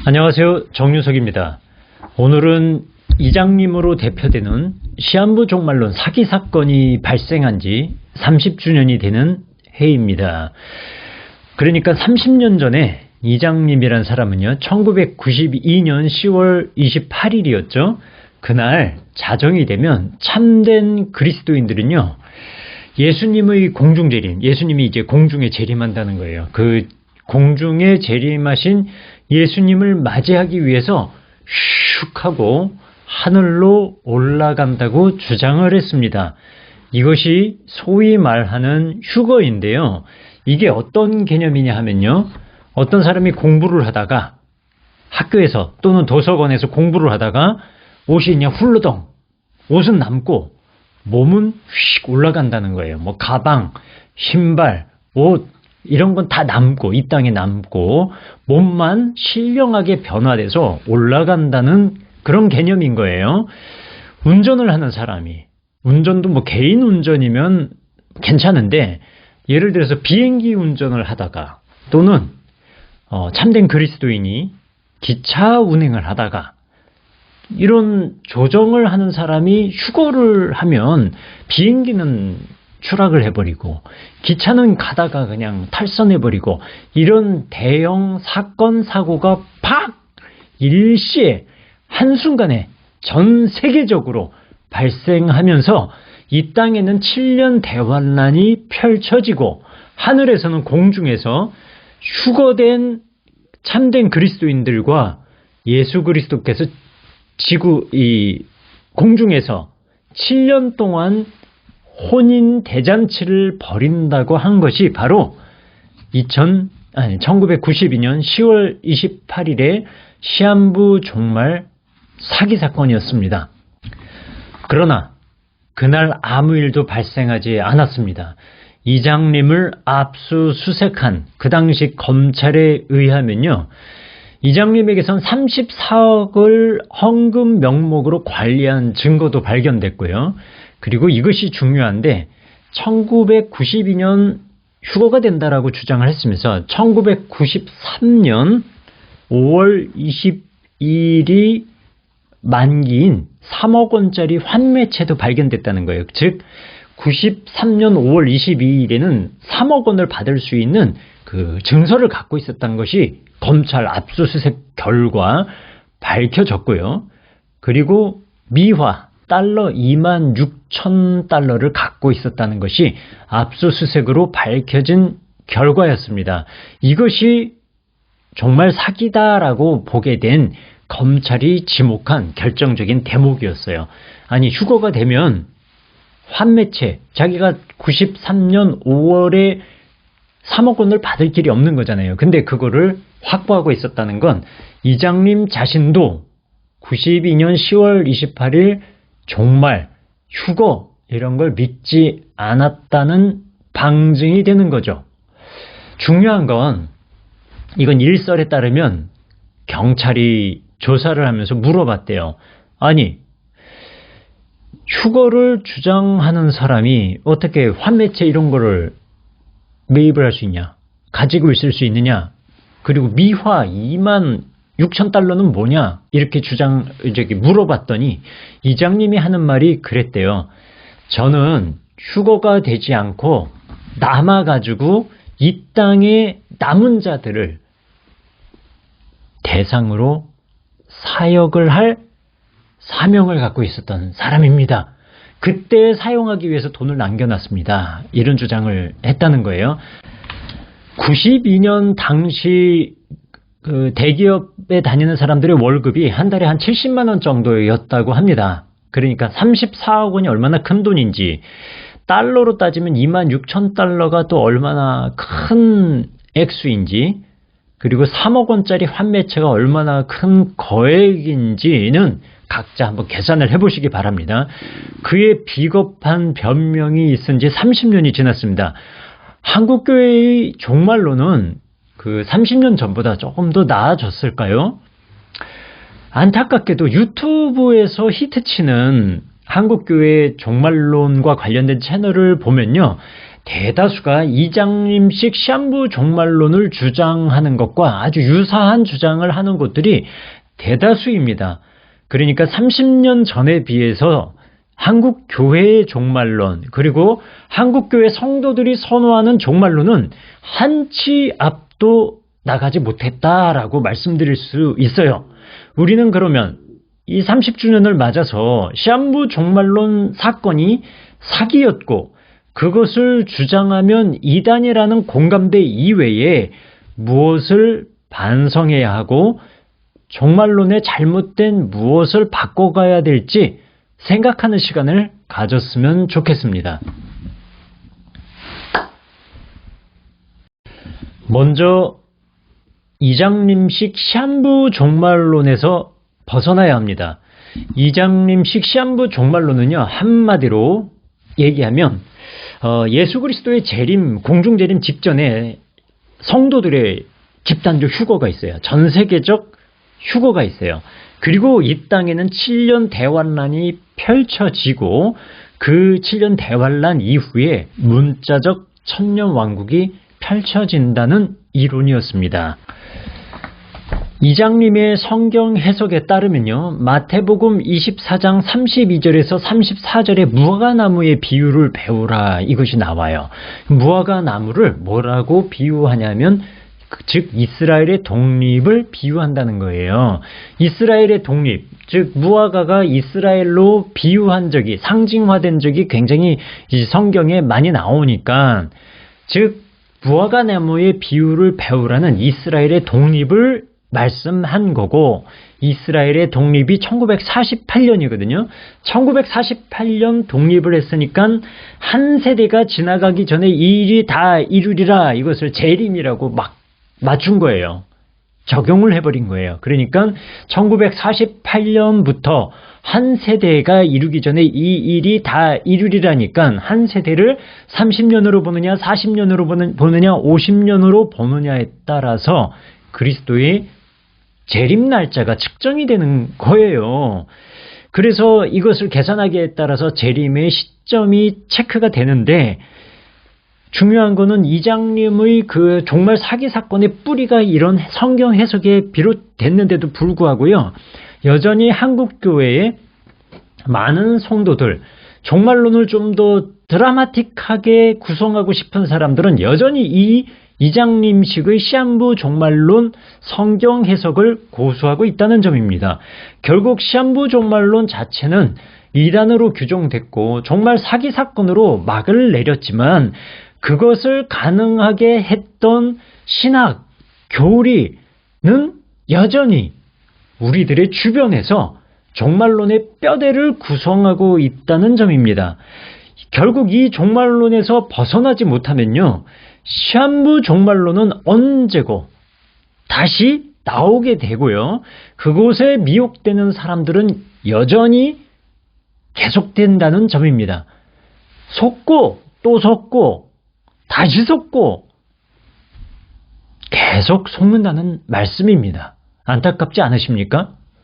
안녕하세요. 정유석입니다. 오늘은 이장님으로 대표되는 시한부 종말론 사기 사건이 발생한 지 30주년이 되는 해입니다. 그러니까 30년 전에 이장님이란 사람은요, 1992년 10월 28일이었죠. 그날 자정이 되면 참된 그리스도인들은요, 예수님의 공중재림, 예수님이 이제 공중에 재림한다는 거예요. 그 공중에 재림하신 예수님을 맞이하기 위해서 슉 하고 하늘로 올라간다고 주장을 했습니다. 이것이 소위 말하는 휴거인데요. 이게 어떤 개념이냐 하면요, 어떤 사람이 공부를 하다가 학교에서 또는 도서관에서 공부를 하다가 옷이 그냥 훌러덩, 옷은 남고 몸은 휙 올라간다는 거예요. 뭐 가방, 신발, 옷 이런 건 다 남고, 이 땅에 남고 몸만 신령하게 변화돼서 올라간다는 그런 개념인 거예요. 운전을 하는 사람이, 운전도 뭐 개인 운전이면 괜찮은데, 예를 들어서 비행기 운전을 하다가 또는 참된 그리스도인이 기차 운행을 하다가 이런 조정을 하는 사람이 휴거를 하면 비행기는 추락을 해버리고 기차는 가다가 그냥 탈선해버리고 이런 대형 사건 사고가 팍 일시에 한순간에 전 세계적으로 발생하면서 이 땅에는 7년 대환란이 펼쳐지고 하늘에서는 공중에서 휴거된 참된 그리스도인들과 예수 그리스도께서 이 공중에서 7년 동안 혼인 대잔치를 벌인다고 한 것이 바로 1992년 10월 28일에 시한부 종말 사기 사건이었습니다. 그러나 그날 아무 일도 발생하지 않았습니다. 이장님을 압수수색한 그 당시 검찰에 의하면요, 이장님에게선 34억을 헌금 명목으로 관리한 증거도 발견됐고요. 그리고 이것이 중요한데 1992년 휴거가 된다라고 주장을 했으면서 1993년 5월 22일이 만기인 3억 원짜리 환매채도 발견됐다는 거예요. 즉 93년 5월 22일에는 3억 원을 받을 수 있는 그 증서를 갖고 있었다는 것이 검찰 압수수색 결과 밝혀졌고요. 그리고 미화 달러 26,000달러를 갖고 있었다는 것이 압수수색으로 밝혀진 결과였습니다. 이것이 정말 사기다라고 보게 된 검찰이 지목한 결정적인 대목이었어요. 아니, 휴거가 되면 환매채, 자기가 93년 5월에 3억 원을 받을 길이 없는 거잖아요. 근데 그거를 확보하고 있었다는 건 이장님 자신도 92년 10월 28일 종말, 휴거 이런 걸 믿지 않았다는 방증이 되는 거죠. 중요한 건 이건 일설에 따르면 경찰이 조사를 하면서 물어봤대요. 아니, 휴거를 주장하는 사람이 어떻게 환매채 이런 거를 매입을 할 수 있냐? 가지고 있을 수 있느냐? 그리고 미화 26,000달러는 뭐냐? 이렇게 물어봤더니 이장님이 하는 말이 그랬대요. 저는 휴거가 되지 않고 남아가지고 이 땅에 남은 자들을 대상으로 사역을 할 사명을 갖고 있었던 사람입니다. 그때 사용하기 위해서 돈을 남겨놨습니다. 이런 주장을 했다는 거예요. 92년 당시 그 대기업에 다니는 사람들의 월급이 한 달에 한 70만 원 정도였다고 합니다. 그러니까 34억 원이 얼마나 큰 돈인지, 달러로 따지면 26,000달러가 또 얼마나 큰 액수인지, 그리고 3억 원짜리 환매채가 얼마나 큰 거액인지는 각자 한번 계산을 해보시기 바랍니다. 그의 비겁한 변명이 있은 지 30년이 지났습니다. 한국교회의 종말론은 그 30년 전보다 조금 더 나아졌을까요? 안타깝게도 유튜브에서 히트치는 한국교회 종말론과 관련된 채널을 보면요, 대다수가 이장님식 시한부 종말론을 주장하는 것과 아주 유사한 주장을 하는 곳들이 대다수입니다. 그러니까 30년 전에 비해서 한국 교회의 종말론, 그리고 한국 교회 성도들이 선호하는 종말론은 한치 앞도 나가지 못했다라고 말씀드릴 수 있어요. 우리는 그러면 이 30주년을 맞아서 시한부 종말론 사건이 사기였고 그것을 주장하면 이단이라는 공감대 이외에 무엇을 반성해야 하고 종말론의 잘못된 무엇을 바꿔가야 될지 생각하는 시간을 가졌으면 좋겠습니다. 먼저 이장님식 시한부 종말론에서 벗어나야 합니다. 이장님식 시한부 종말론은요, 한마디로 얘기하면 예수 그리스도의 재림, 공중 재림 직전에 성도들의 집단적 휴거가 있어요. 전 세계적 휴거가 있어요. 그리고 이 땅에는 7년 대환란이 펼쳐지고 그 7년 대환란 이후에 문자적 천년왕국이 펼쳐진다는 이론이었습니다. 이장님의 성경 해석에 따르면요, 마태복음 24장 32절에서 34절에 무화과나무의 비유를 배우라, 이것이 나와요. 무화과나무를 뭐라고 비유하냐면 즉 이스라엘의 독립을 비유한다는 거예요. 이스라엘의 독립, 즉 무화과가 이스라엘로 비유한 적이, 상징화된 적이 굉장히 이 성경에 많이 나오니까, 즉 무화과나무의 비유를 배우라는 이스라엘의 독립을 말씀한 거고, 이스라엘의 독립이 1948년이거든요. 1948년 독립을 했으니까 한 세대가 지나가기 전에 이 일이 다 이루리라, 이것을 재림이라고 막 맞춘 거예요. 적용을 해버린 거예요. 그러니까 1948년부터 한 세대가 이루기 전에 이 일이 다 이루리라니까 한 세대를 30년으로 보느냐 40년으로 보느냐 50년으로 보느냐에 따라서 그리스도의 재림 날짜가 측정이 되는 거예요. 그래서 이것을 계산하기에 따라서 재림의 시점이 체크가 되는데, 중요한 거는 이장님의 그 종말 사기 사건의 뿌리가 이런 성경 해석에 비롯됐는데도 불구하고요, 여전히 한국 교회에 많은 성도들, 종말론을 좀 더 드라마틱하게 구성하고 싶은 사람들은 여전히 이장님식의 시한부 종말론 성경 해석을 고수하고 있다는 점입니다. 결국 시한부 종말론 자체는 이단으로 규정됐고 종말 사기 사건으로 막을 내렸지만, 그것을 가능하게 했던 신학, 교리는 여전히 우리들의 주변에서 종말론의 뼈대를 구성하고 있다는 점입니다. 결국 이 종말론에서 벗어나지 못하면요, 시한부 종말론은 언제고 다시 나오게 되고요, 그곳에 미혹되는 사람들은 여전히 계속된다는 점입니다. 속고 또 속고 다시 속고 계속 속는다는 말씀입니다. 안타깝지 않으십니까?